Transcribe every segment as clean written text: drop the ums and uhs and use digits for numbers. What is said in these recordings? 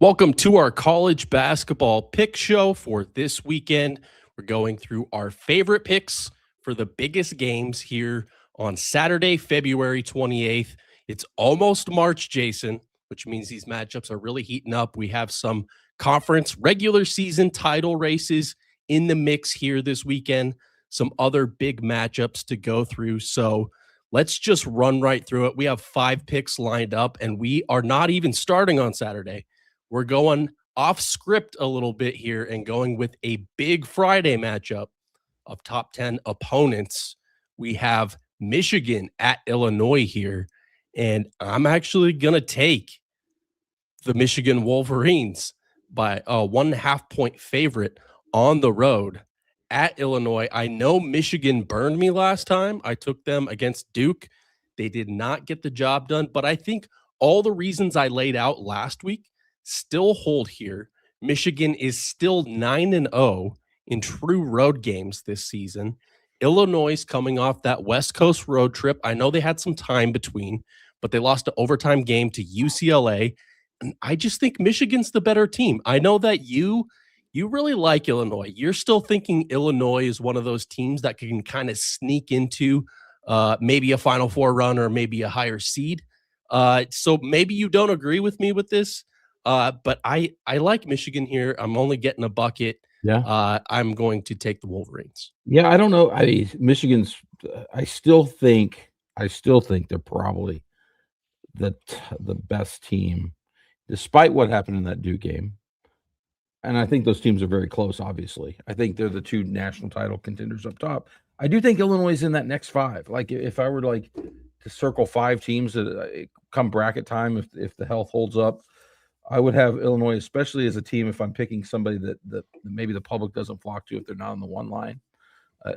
Welcome to our college basketball pick show for this weekend. We're going through our favorite picks for the biggest games here on Saturday, February 28th. It's almost March, Jason, which means these matchups are really heating up. We have some conference regular season title races in the mix here this weekend, some other big matchups to go through. So let's just run right through it. We have 5 picks lined up, and we are not even starting on Saturday. We're going off script a little bit here and going with a big Friday matchup of top 10 opponents. We have Michigan at Illinois here, and I'm actually going to take the Michigan Wolverines by a 1.5 point favorite on the road at Illinois. I know Michigan burned me last time. I took them against Duke. They did not get the job done, but I think all the reasons I laid out last week still hold here. Michigan is still 9-0 in true road games this season. Illinois is coming off that West Coast road trip. I know they had some time between, but they lost an overtime game to UCLA. And I just think Michigan's the better team. I know that you really like Illinois. You're still thinking Illinois is one of those teams that can kind of sneak into maybe a Final Four run or maybe a higher seed. So maybe you don't agree with me with this. But I like Michigan here. I'm only getting a bucket. Yeah. I'm going to take the Wolverines. Yeah, I don't know. I mean, Michigan's I still think they're probably the best team despite what happened in that Duke game. And I think those teams are very close, obviously. I think they're the 2 national title contenders up top. I do think Illinois is in that next 5. Like if I were to circle 5 teams that come bracket time, if the health holds up, I would have Illinois, especially as a team, if I'm picking somebody that maybe the public doesn't flock to if they're not on the one line.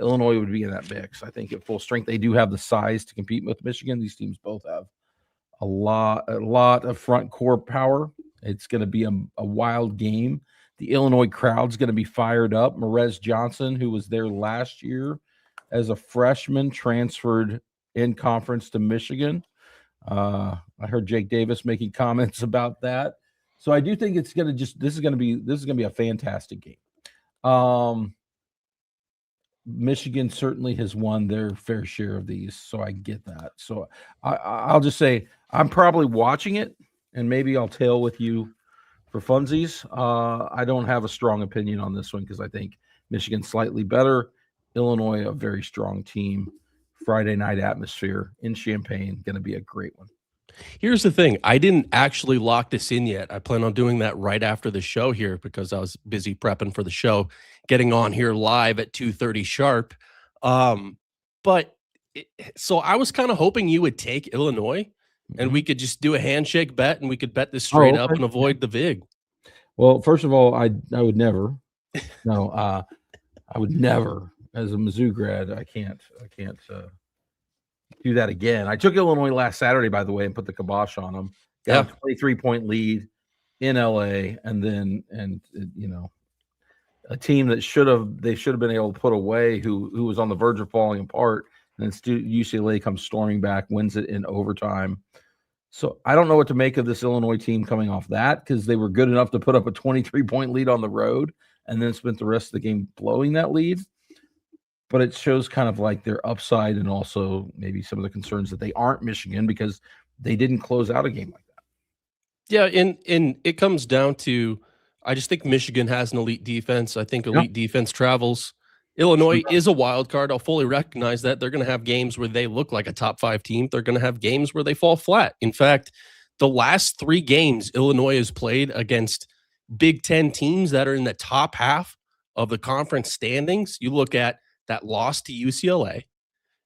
Illinois would be in that mix. I think at full strength, they do have the size to compete with Michigan. These teams both have a lot of front court power. It's going to be a wild game. The Illinois crowd's going to be fired up. Marez Johnson, who was there last year as a freshman, transferred in conference to Michigan. I heard Jake Davis making comments about that. So I do think it's going to this is going to be a fantastic game. Michigan certainly has won their fair share of these, so I get that. So I'll just say I'm probably watching it, and maybe I'll tail with you for funsies. I don't have a strong opinion on this one because I think Michigan's slightly better. Illinois, a very strong team. Friday night atmosphere in Champaign, going to be a great one. Here's the thing. I didn't actually lock this in yet. I plan on doing that right after the show here because I was busy prepping for the show, getting on here live at 2:30 sharp. So I was kind of hoping you would take Illinois and we could just do a handshake bet and we could bet this straight up and avoid the VIG. Well, first of all, I would never. No, I would never. As a Mizzou grad, I can't do that again. I took Illinois last Saturday, by the way, and put the kibosh on them. Got a 23-point lead in LA, and a team that should have been able to put away who was on the verge of falling apart, and then UCLA comes storming back, wins it in overtime. So I don't know what to make of this Illinois team coming off that because they were good enough to put up a 23-point lead on the road and then spent the rest of the game blowing that lead. But it shows kind of like their upside and also maybe some of the concerns that they aren't Michigan because they didn't close out a game like that. Yeah, and it comes down to I just think Michigan has an elite defense. I think elite defense travels. Illinois is a wild card. I'll fully recognize that. They're going to have games where they look like a top 5 team. They're going to have games where they fall flat. In fact, the last 3 games Illinois has played against Big Ten teams that are in the top half of the conference standings, you look at that loss to UCLA,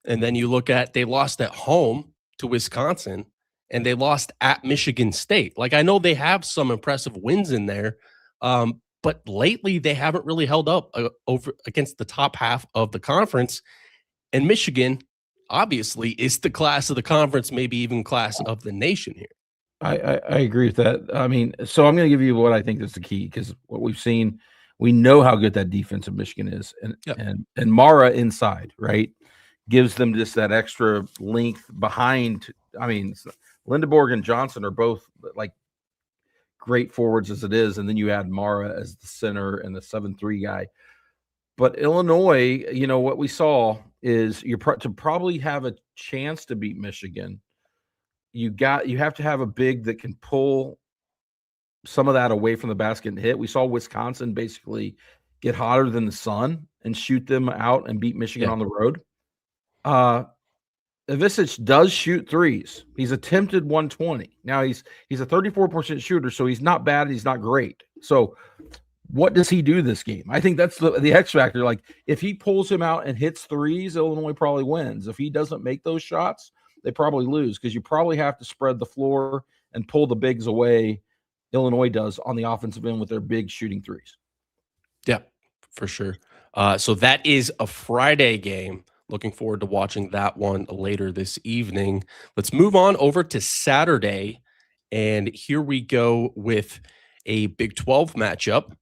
and then you look at they lost at home to Wisconsin, and they lost at Michigan State. Like, I know they have some impressive wins in there, but lately they haven't really held up over against the top half of the conference. And Michigan, obviously, is the class of the conference, maybe even class of the nation here. I agree with that. I mean, so I'm going to give you what I think is the key because what we've seen – we know how good that defense of Michigan is, and Mara inside, right, gives them just that extra length behind. I mean, Lindeborg and Johnson are both like great forwards as it is, and then you add Mara as the center and the 7-3 guy. But Illinois, what we saw is to probably have a chance to beat Michigan, you have to have a big that can pull some of that away from the basket and hit. We saw Wisconsin basically get hotter than the sun and shoot them out and beat Michigan on the road. Ivisic does shoot threes. He's attempted 120. Now he's a 34% shooter, so he's not bad. He's not great. So what does he do this game? I think that's the X factor. Like, if he pulls him out and hits threes, Illinois probably wins. If he doesn't make those shots, they probably lose, because you probably have to spread the floor and pull the bigs away. Illinois does on the offensive end with their big shooting threes. Yeah, for sure. So that is a Friday game. Looking forward to watching that one later this evening. Let's move on over to Saturday. And here we go with a Big 12 matchup.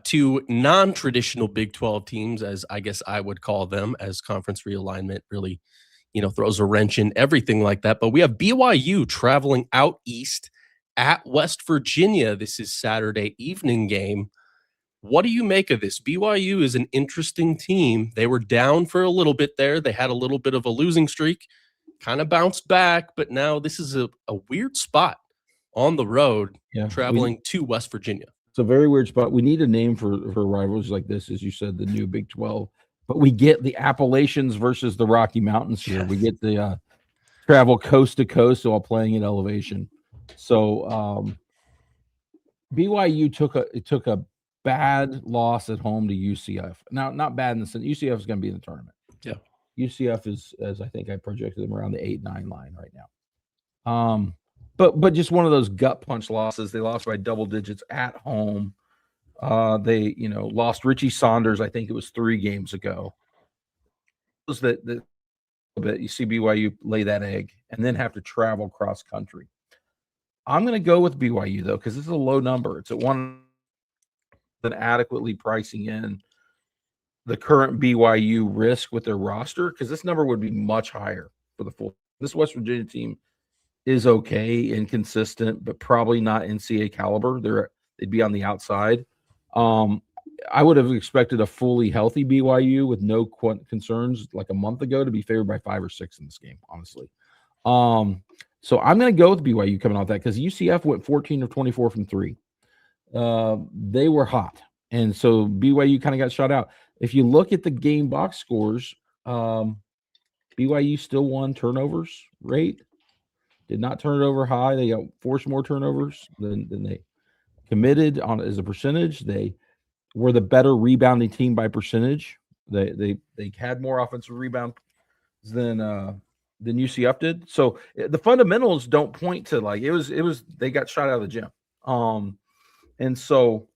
Two non-traditional Big 12 teams, as I guess I would call them, as conference realignment really, throws a wrench in everything like that. But we have BYU traveling out east at West Virginia. This is Saturday evening game. What do you make of this? BYU is an interesting team. They were down for a little bit there. They had a little bit of a losing streak, kind of bounced back, but now this is a weird spot on the road, traveling to West Virginia. It's a very weird spot. We need a name for rivals like this, as you said, the new Big 12. But we get the Appalachians versus the Rocky Mountains here. We get the travel coast to coast while playing at elevation. So BYU took a bad loss at home to UCF. Now, not bad in the sense UCF is going to be in the tournament. Yeah, UCF is, as I think I projected them, around the 8-9 line right now. But just one of those gut punch losses. They lost by double digits at home. They lost Richie Saunders. I think it was 3 games ago. It was that you see BYU lay that egg and then have to travel cross country. I'm going to go with BYU though, because this is a low number. It's at one than adequately pricing in the current BYU risk with their roster, because this number would be much higher for the full. This West Virginia team is okay, inconsistent, but probably not NCAA caliber. They'd be on the outside. I would have expected a fully healthy BYU with no concerns like a month ago to be favored by 5 or 6 in this game, honestly. So I'm going to go with BYU coming off that, because UCF went 14 of 24 from 3. They were hot, and so BYU kind of got shut out. If you look at the game box scores, BYU still won turnovers rate, did not turn it over high. They got forced more turnovers than they committed on as a percentage. They were the better rebounding team by percentage. They had more offensive rebounds than UCF did. So the fundamentals don't point to like it was they got shot out of the gym. And so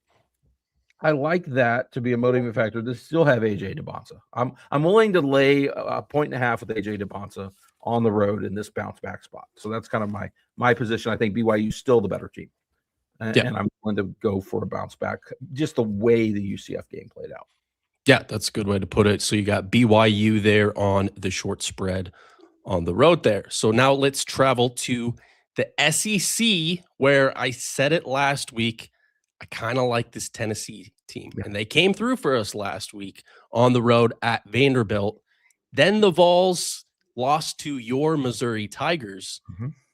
I like that to be a motivating factor to still have AJ DeBonsa. I'm willing to lay a 1.5 with AJ DeBonsa on the road in this bounce back spot. So that's kind of my position. I think BYU is still the better team. And I'm willing to go for a bounce back, just the way the UCF game played out. Yeah, that's a good way to put it. So you got BYU there on the short spread on the road there. So now let's travel to the SEC, where I said it last week. I kind of like this Tennessee team, and they came through for us last week on the road at Vanderbilt. Then the Vols lost to your Missouri Tigers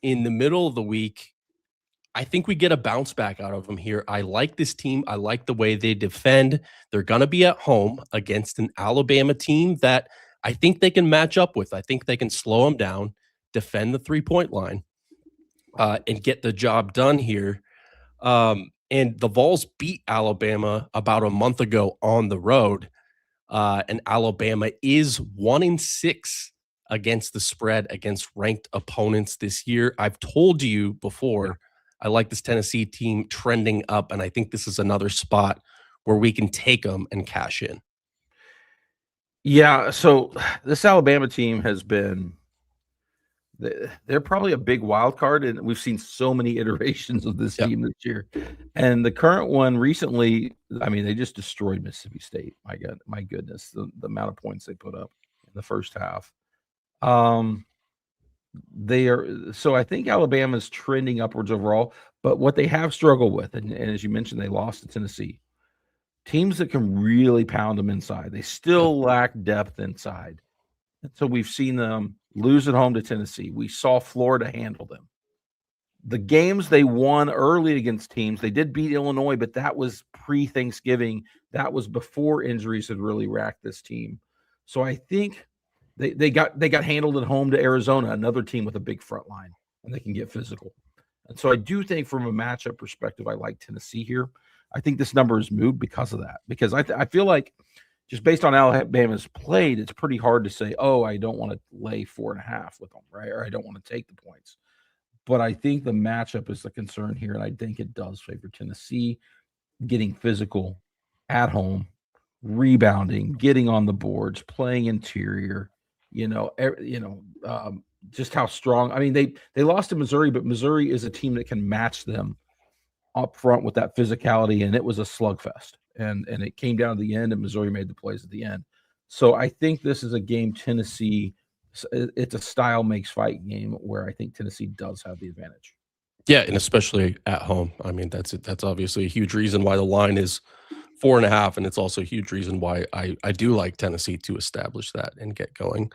in the middle of the week. I think we get a bounce back out of them here. I like this team. I like the way they defend. They're going to be at home against an Alabama team that I think they can match up with. I think they can slow them down, defend the 3-point line, and get the job done here. And the Vols beat Alabama about a month ago on the road. And Alabama is 1-6 against the spread against ranked opponents this year. I've told you before, I like this Tennessee team trending up, and I think this is another spot where we can take them and cash in. Yeah, so this Alabama team has been they're probably a big wild card, and we've seen so many iterations of this team this year. And the current one recently, I mean, they just destroyed Mississippi State. My goodness, the amount of points they put up in the first half. they are. So I think Alabama's trending upwards overall. But what they have struggled with, and as you mentioned, they lost to Tennessee. Teams that can really pound them inside. They still lack depth inside. And so we've seen them lose at home to Tennessee. We saw Florida handle them. The games they won early against teams, they did beat Illinois, but that was pre-Thanksgiving. That was before injuries had really racked this team. So I think they got handled at home to Arizona, another team with a big front line, and they can get physical. And so I do think from a matchup perspective, I like Tennessee here. I think this number is moved because of that. Because I feel like just based on Alabama's played, it's pretty hard to say, oh, I don't want to lay 4.5 with them, right? Or I don't want to take the points. But I think the matchup is the concern here, and I think it does favor Tennessee getting physical at home, rebounding, getting on the boards, playing interior. Just how strong. I mean, they lost to Missouri, but Missouri is a team that can match them up front with that physicality, and it was a slugfest. And it came down to the end, and Missouri made the plays at the end. So I think this is a game Tennessee. It's a style makes fight game where I think Tennessee does have the advantage. Yeah, and especially at home. I mean, that's obviously a huge reason why the line is 4.5, and it's also a huge reason why I do like Tennessee to establish that and get going.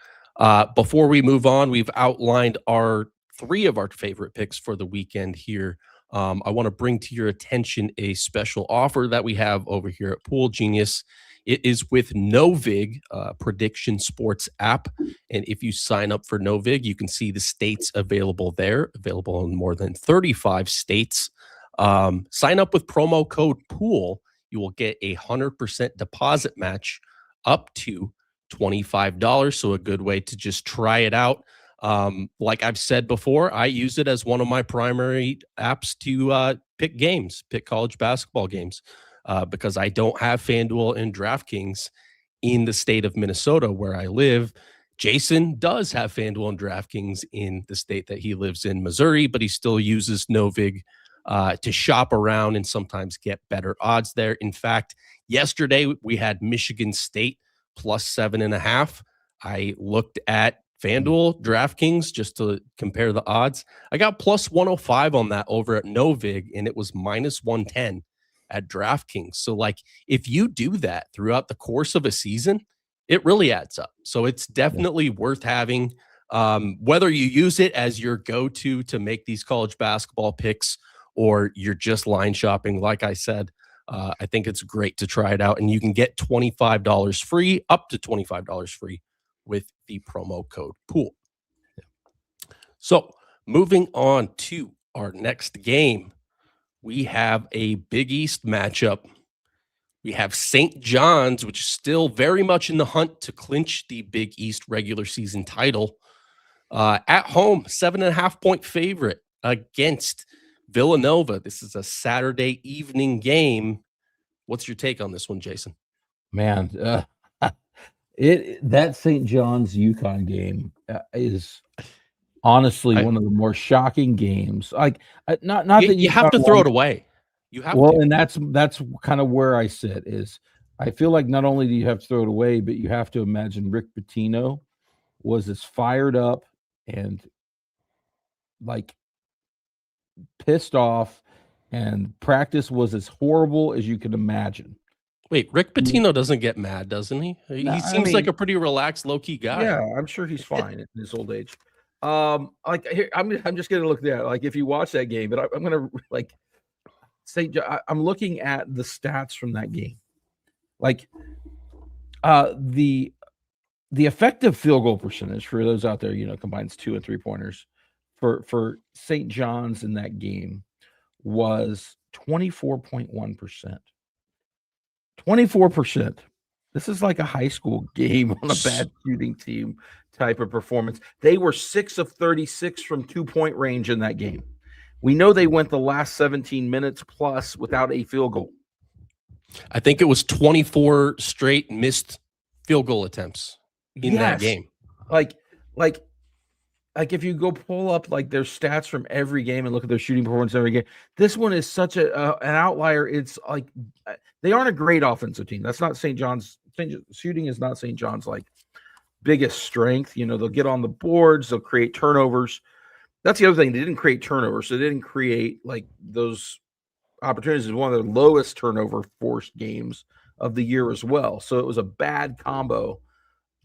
Before we move on, we've outlined our 3 of our favorite picks for the weekend here. I want to bring to your attention a special offer that we have over here at Pool Genius. It is with Novig, prediction sports app. And if you sign up for Novig, you can see the states available there, available in more than 35 states. Sign up with promo code POOL. You will get a 100% deposit match up to $25. So a good way to just try it out. Like I've said before, I use it as one of my primary apps to pick college basketball games because I don't have FanDuel and DraftKings in the state of Minnesota where I live. Jason does have FanDuel and DraftKings in the state that he lives in, Missouri, but he still uses Novig to shop around and sometimes get better odds there. In fact, yesterday we had Michigan State plus 7.5. I looked at FanDuel, DraftKings, just to compare the odds. I got plus 105 on that over at Novig, and it was minus 110 at DraftKings. So, like, if you do that throughout the course of a season, it really adds up. So it's definitely worth having. Whether you use it as your go-to to make these college basketball picks or you're just line shopping, like I said, I think it's great to try it out. And you can get $25 free, up to $25 free with the promo code POOL. So moving on to our next game, we have a Big East matchup. We have St. John's, which is still very much in the hunt to clinch the Big East regular season title. At home, 7.5-point favorite against Villanova. This is a Saturday evening game. What's your take on this one, Jason? Man, that St. John's UConn game is honestly one of the more shocking games. Like, not that you have to throw it away. You have to. And that's kind of where I sit. Is I feel like not only do you have to throw it away, but you have to imagine Rick Pitino was as fired up and like pissed off, and practice was as horrible as you could imagine. Wait, Rick Pitino doesn't get mad, doesn't he? He seems like a pretty relaxed, low-key guy. Yeah, I'm sure he's fine in his old age. Like here, I'm just gonna look there. Like if you watch that game, but I'm gonna like say I'm looking at the stats from that game. Like the effective field goal percentage for those out there, combines 2 and 3 pointers for St. John's in that game was 24.1%. 24%. This is like a high school game on a bad shooting team type of performance. They were 6 of 36 from 2-point range in that game. We know they went the last 17 minutes plus without a field goal. I think it was 24 straight missed field goal attempts in that game. Like if you go pull up like their stats from every game and look at their shooting performance every game, this one is such an outlier. It's like they aren't a great offensive team. That's not St. John's. Shooting is not St. John's like biggest strength. They'll get on the boards, they'll create turnovers. That's the other thing. They didn't create turnovers. So they didn't create like those opportunities. Is one of their lowest turnover forced games of the year as well. So it was a bad combo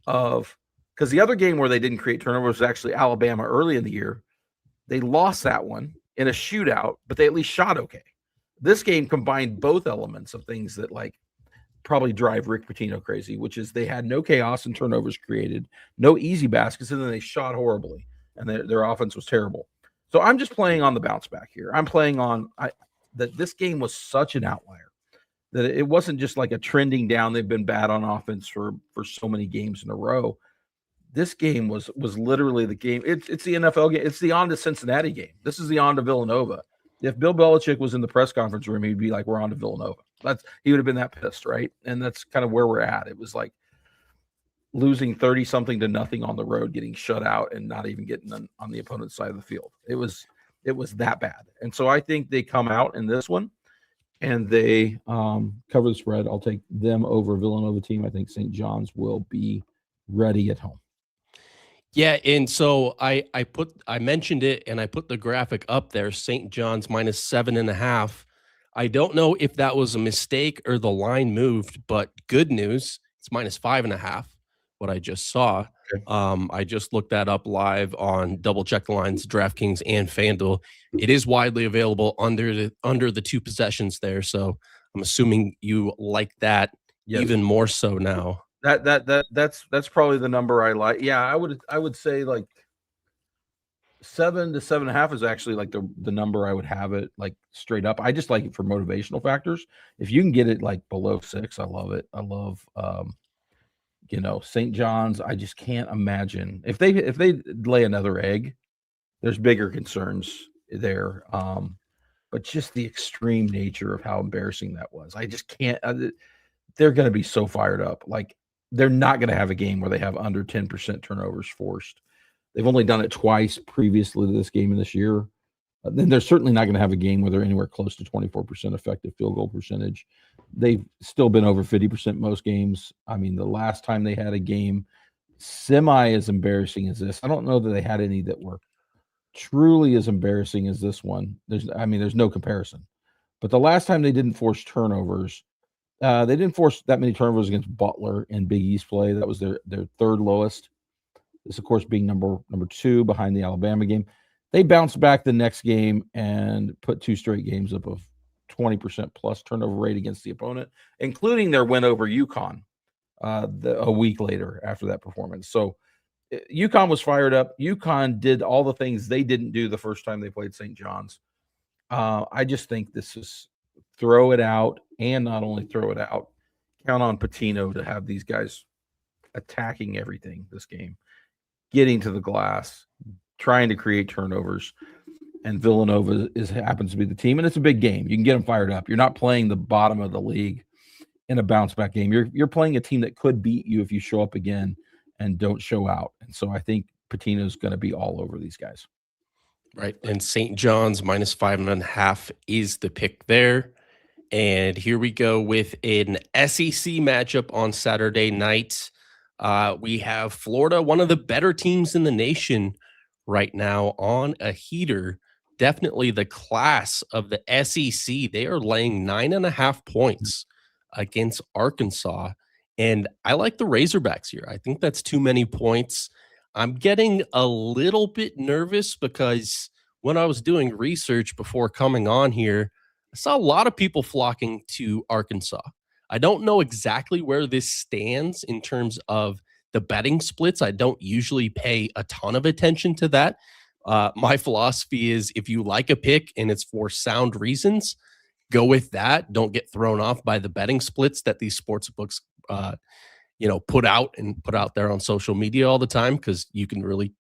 of, because the other game where they didn't create turnovers was actually Alabama early in the year. They lost that one in a shootout, but they at least shot okay. This game combined both elements of things that like probably drive Rick Pitino crazy, which is they had no chaos and turnovers created, no easy baskets, and then they shot horribly, and their offense was terrible. So I'm just playing on the bounce back here. I'm playing on that this game was such an outlier that it wasn't just like a trending down. They've been bad on offense for so many games in a row. This game was literally the game. It's the NFL game. It's the on to Cincinnati game. This is the on to Villanova. If Bill Belichick was in the press conference room, he'd be like, "We're on to Villanova." He would have been that pissed, right? And that's kind of where we're at. It was like losing 30-something to nothing on the road, getting shut out, and not even getting on the opponent's side of the field. It was that bad. And so I think they come out in this one and they cover the spread. I'll take them over Villanova team. I think St. John's will be ready at home. Yeah, and so I mentioned it, and I put the graphic up there. St. John's -7.5. I don't know if that was a mistake or the line moved, but good news, it's -5.5. What I just saw. Okay. I just looked that up live on Double Check the Lines, DraftKings, and FanDuel. It is widely available under the two possessions there. So I'm assuming you like that even more so now. That's probably the number I like. Yeah, I would say like 7 to 7.5 is actually like the number I would have it like straight up. I just like it for motivational factors. If you can get it like below 6, I love it. I love St. John's. I just can't imagine if they lay another egg, there's bigger concerns there. But just the extreme nature of how embarrassing that was. I just can't. They're going to be so fired up. Like, they're not going to have a game where they have under 10% turnovers forced. They've only done it twice previously to this game in this year. Then they're certainly not going to have a game where they're anywhere close to 24% effective field goal percentage. They've still been over 50% most games. I mean, the last time they had a game semi as embarrassing as this, I don't know that they had any that were truly as embarrassing as this one. There's no comparison. But the last time they didn't force turnovers, they didn't force that many turnovers against Butler in Big East play. That was their third lowest. This, of course, being number 2 behind the Alabama game. They bounced back the next game and put 2 straight games up of 20% plus turnover rate against the opponent, including their win over UConn a week later after that performance. So UConn was fired up. UConn did all the things they didn't do the first time they played St. John's. I just think this is throw it out, and not only throw it out, count on Pitino to have these guys attacking everything this game, getting to the glass, trying to create turnovers. And Villanova happens to be the team, and it's a big game. You can get them fired up. You're not playing the bottom of the league in a bounce back game. You're playing a team that could beat you if you show up again and don't show out. And so I think Pitino's going to be all over these guys. Right. And St. John's -5.5 is the pick there. And here we go with an SEC matchup on Saturday night. We have Florida, one of the better teams in the nation right now, on a heater. Definitely the class of the SEC. They are laying 9.5 points against Arkansas. And I like the Razorbacks here. I think that's too many points. I'm getting a little bit nervous because when I was doing research before coming on here, I saw a lot of people flocking to Arkansas. I don't know exactly where this stands in terms of the betting splits. I don't usually pay a ton of attention to that. My philosophy is if you like a pick and it's for sound reasons, go with that. Don't get thrown off by the betting splits that these sports books put out there on social media all the time, because you can really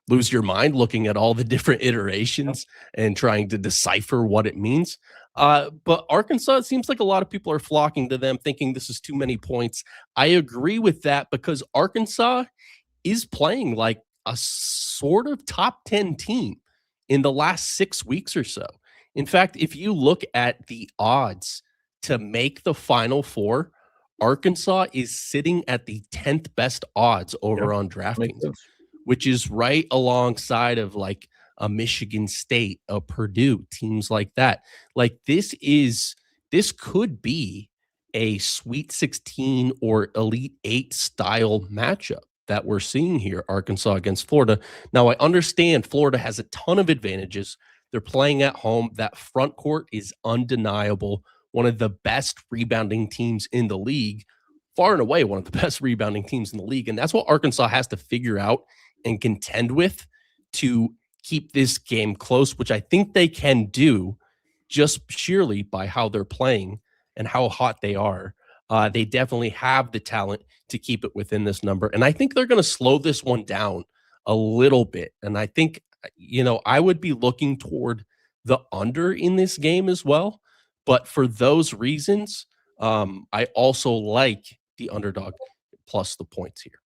lose your mind looking at all the different iterations and trying to decipher what it means. But Arkansas, it seems like a lot of people are flocking to them, thinking this is too many points. I agree with that, because Arkansas is playing like a sort of top 10 team in the last 6 weeks or so. In fact, if you look at the odds to make the Final Four, Arkansas is sitting at the 10th best odds over on Makes DraftKings, sense. which is right alongside of like a Michigan State, a Purdue, teams like that. Like this could be a Sweet 16 or Elite 8 style matchup that we're seeing here, Arkansas against Florida. Now, I understand Florida has a ton of advantages. They're playing at home. That front court is undeniable. One of the best rebounding teams in the league, far and away one of the best rebounding teams in the league. And that's what Arkansas has to figure out and contend with to keep this game close, which I think they can do just sheerly by how they're playing and how hot they are. They definitely have the talent to keep it within this number. And I think they're going to slow this one down a little bit. And I think, I would be looking toward the under in this game as well. But for those reasons, I also like the underdog plus the points here.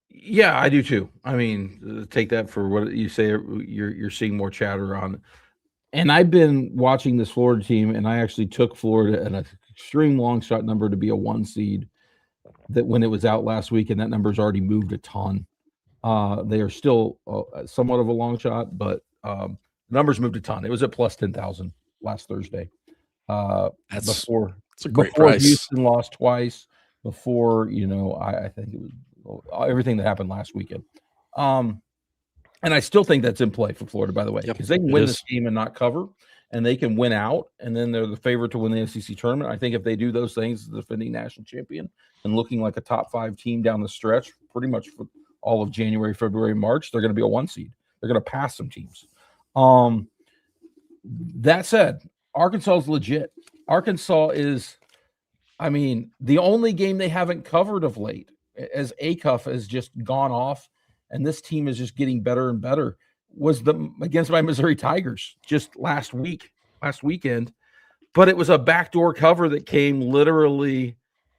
Yeah, I do too. I mean, take that for what you say. You're seeing more chatter on, and I've been watching this Florida team, and I actually took Florida at an extreme long shot number to be a 1 seed. That when it was out last week, and that number's already moved a ton. They are still somewhat of a long shot, but numbers moved a ton. It was at plus 10,000 last Thursday. It's a great before price. Houston lost twice. Before I think it was everything that happened last weekend. And I still think that's in play for Florida, by the way, because they can win this game and not cover, and they can win out, and then they're the favorite to win the SEC tournament. I think if they do those things, the defending national champion and looking like a top 5 team down the stretch, pretty much for all of January, February, March, they're going to be a 1 seed. They're going to pass some teams. That said, Arkansas is legit. Arkansas is, the only game they haven't covered of late, as Acuff has just gone off, and this team is just getting better and better, was against my Missouri Tigers just last weekend. But it was a backdoor cover that came literally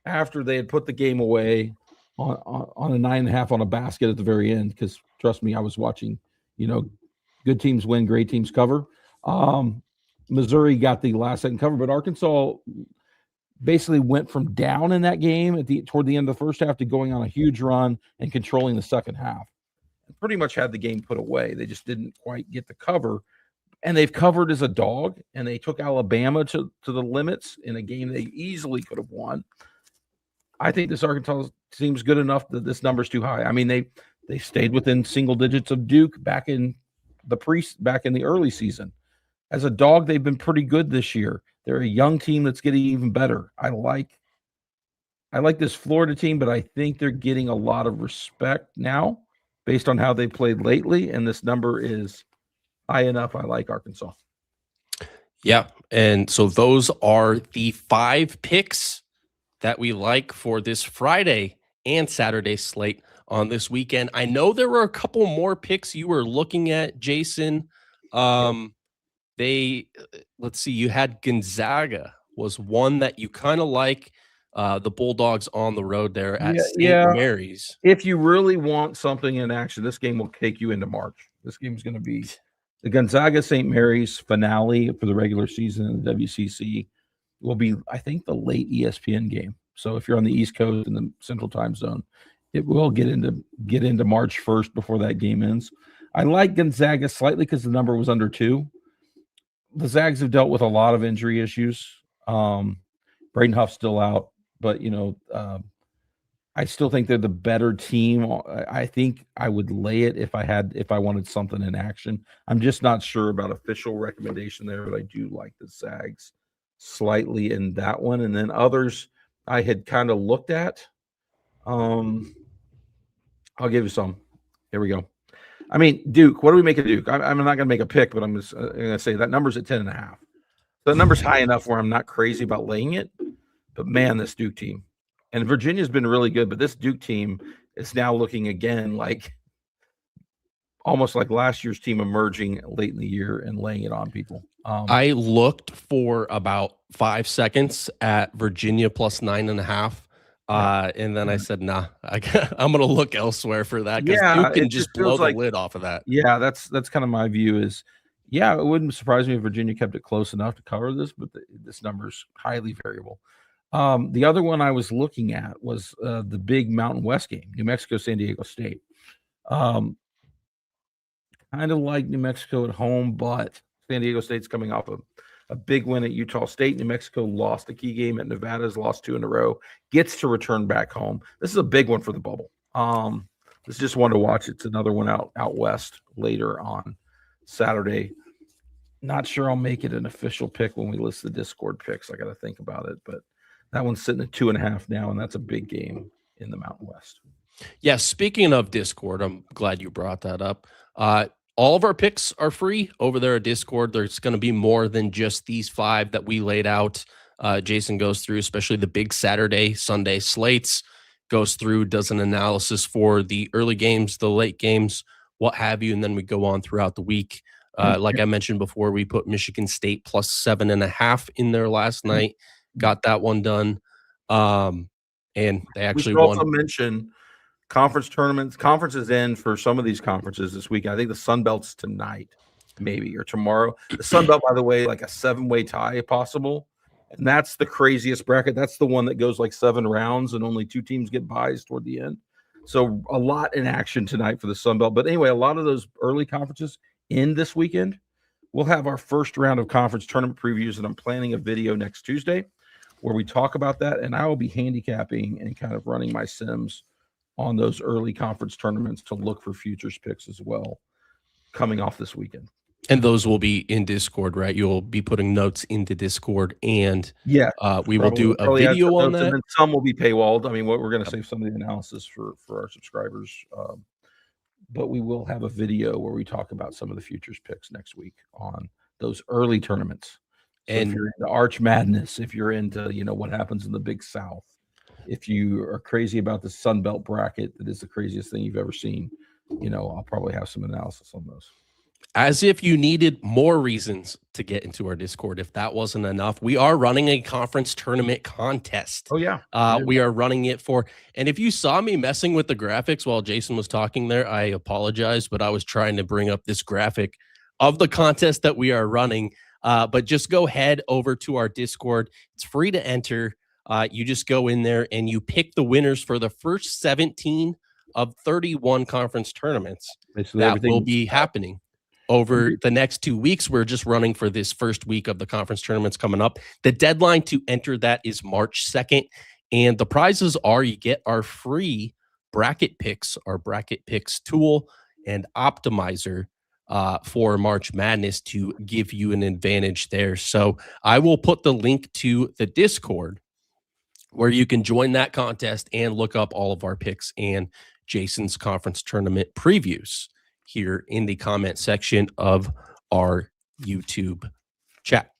after they had put the game away on a 9.5 on a basket at the very end. Because trust me, I was watching, good teams win, great teams cover. Missouri got the last second cover, but Arkansas basically went from down in that game toward the end of the first half to going on a huge run and controlling the second half. Pretty much had the game put away. They just didn't quite get the cover. And they've covered as a dog, and they took Alabama to the limits in a game they easily could have won. I think this Arkansas seems good enough that this number's too high. They stayed within single digits of Duke back in the early season. As a dog, they've been pretty good this year. They're a young team that's getting even better. I like this Florida team, but I think they're getting a lot of respect now based on how they played lately, and this number is high enough. I like Arkansas. Yeah, and so those are the 5 picks that we like for this Friday and Saturday slate on this weekend. I know there were a couple more picks you were looking at, Jason. Let's see, you had Gonzaga was one that you kind of like. The Bulldogs on the road there at St. Mary's. If you really want something in action, this game will take you into March. This game is going to be the Gonzaga St. Mary's finale for the regular season in the WCC. Will be, I think, the late ESPN game. So if you're on the East Coast in the Central Time Zone, it will get into March 1st before that game ends. I like Gonzaga slightly because the number was under 2. The Zags have dealt with a lot of injury issues. Braden Huff's still out. But, I still think they're the better team. I think I would lay it if I wanted something in action. I'm just not sure about official recommendation there, but I do like the Zags slightly in that one. And then others I had kind of looked at. I'll give you some. Here we go. Duke, what do we make of Duke? I'm not going to make a pick, but I'm just going to say that number's at 10.5. The number's high enough where I'm not crazy about laying it. But man, this Duke team, and Virginia's been really good, but this Duke team is now looking again almost like last year's team emerging late in the year and laying it on people. I looked for about 5 seconds at Virginia plus 9.5. And then I said, nah, I'm going to look elsewhere for that. Because Duke can just blow the lid off of that. Yeah, that's kind of my view is, it wouldn't surprise me if Virginia kept it close enough to cover this, but this number is highly variable. The other one I was looking at was the big Mountain West game, New Mexico, San Diego State. Kind of like New Mexico at home, but San Diego State's coming off a big win at Utah State. New Mexico lost a key game at Nevada's, lost 2 in a row, gets to return back home. This is a big one for the bubble. This is just one to watch. It's another one out west later on Saturday. Not sure I'll make it an official pick when we list the Discord picks. I got to think about it, but that one's sitting at 2.5 now, and that's a big game in the Mountain West. Yeah, speaking of Discord, I'm glad you brought that up. All of our picks are free over there at Discord. There's going to be more than just these 5 that we laid out. Jason goes through, especially the big Saturday, Sunday slates, goes through, does an analysis for the early games, the late games, what have you, and then we go on throughout the week. Like I mentioned before, we put Michigan State plus 7.5 in there last night. Got that one done. And they actually won. Also mention conference tournaments. Conferences end for some of these conferences this week. I think the Sun Belt's tonight, maybe, or tomorrow. The Sun Belt, by the way, like a 7-way tie possible. And that's the craziest bracket. That's the one that goes like 7 rounds and only 2 teams get buys toward the end. So a lot in action tonight for the Sun Belt. But anyway, a lot of those early conferences end this weekend. We'll have our first round of conference tournament previews, and I'm planning a video next Tuesday where we talk about that. And I will be handicapping and kind of running my sims on those early conference tournaments to look for futures picks as well coming off this weekend. And those will be in Discord, right? You'll be putting notes into Discord, and we will do a video on that. And then some will be paywalled. I mean, we're going to save some of the analysis for our subscribers, but we will have a video where we talk about some of the futures picks next week on those early tournaments. So and if you're into Arch Madness, if you're into what happens in the Big South, if you are crazy about the Sun Belt bracket, that is the craziest thing you've ever seen, I'll probably have some analysis on those. As if you needed more reasons to get into our Discord. If that wasn't enough, we are running a conference tournament contest. Oh, yeah. We are running it for, and if you saw me messing with the graphics while Jason was talking there, I apologize, but I was trying to bring up this graphic of the contest that we are running. But just go head over to our Discord. It's free to enter. You just go in there and you pick the winners for the first 17 of 31 conference tournaments that will be happening over the next 2 weeks. We're just running for this first week of the conference tournaments coming up. The deadline to enter that is March 2nd. And the prizes are, you get our free bracket picks, our bracket picks tool and optimizer for March Madness to give you an advantage there. So I will put the link to the Discord where you can join that contest and look up all of our picks and Jason's conference tournament previews here in the comment section of our YouTube chat.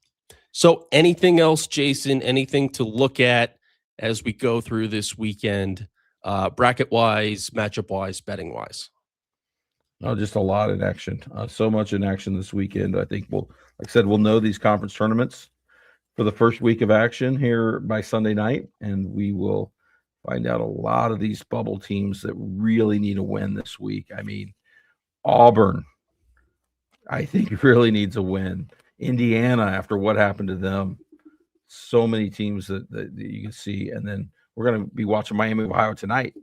So anything else, Jason, anything to look at as we go through this weekend, bracket-wise, matchup-wise, betting-wise? No, just a lot in action. So much in action this weekend. I think like I said, we'll know these conference tournaments for the first week of action here by Sunday night, and we will find out a lot of these bubble teams that really need a win this week. I mean, Auburn, I think, really needs a win. Indiana, after what happened to them, so many teams that you can see. And then we're going to be watching Miami, Ohio tonight.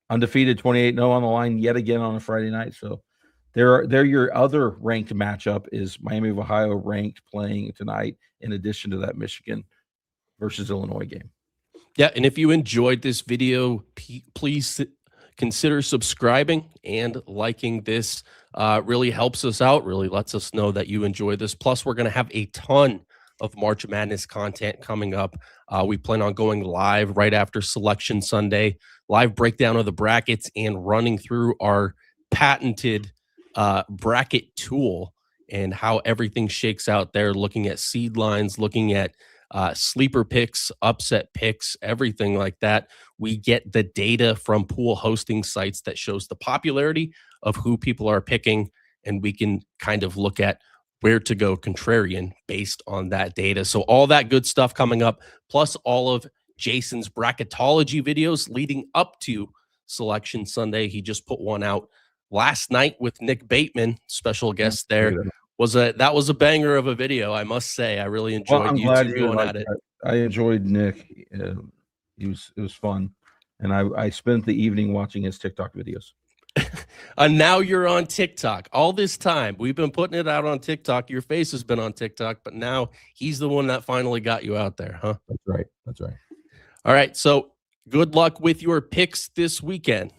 Undefeated, 28-0 on the line yet again on a Friday night. So they're your other ranked matchup is Miami of Ohio ranked playing tonight in addition to that Michigan versus Illinois game. Yeah, and if you enjoyed this video, please consider subscribing and liking this. Really helps us out, really lets us know that you enjoy this. Plus, we're going to have a ton of March Madness content coming up. We plan on going live right after Selection Sunday, live breakdown of the brackets and running through our patented bracket tool and how everything shakes out there, looking at seed lines, looking at sleeper picks, upset picks, everything like that. We get the data from pool hosting sites that shows the popularity of who people are picking, and we can kind of look at where to go contrarian based on that data. So all that good stuff coming up, plus all of Jason's bracketology videos leading up to Selection Sunday. He just put one out last night with Nick Bateman, special guest there. That was a banger of a video, I must say. I really enjoyed I'm glad you going at it. I enjoyed Nick. It was fun, and I spent the evening watching his TikTok videos. And now you're on TikTok. All this time, we've been putting it out on TikTok. Your face has been on TikTok, but now he's the one that finally got you out there, huh? That's right. That's right. All right. So good luck with your picks this weekend.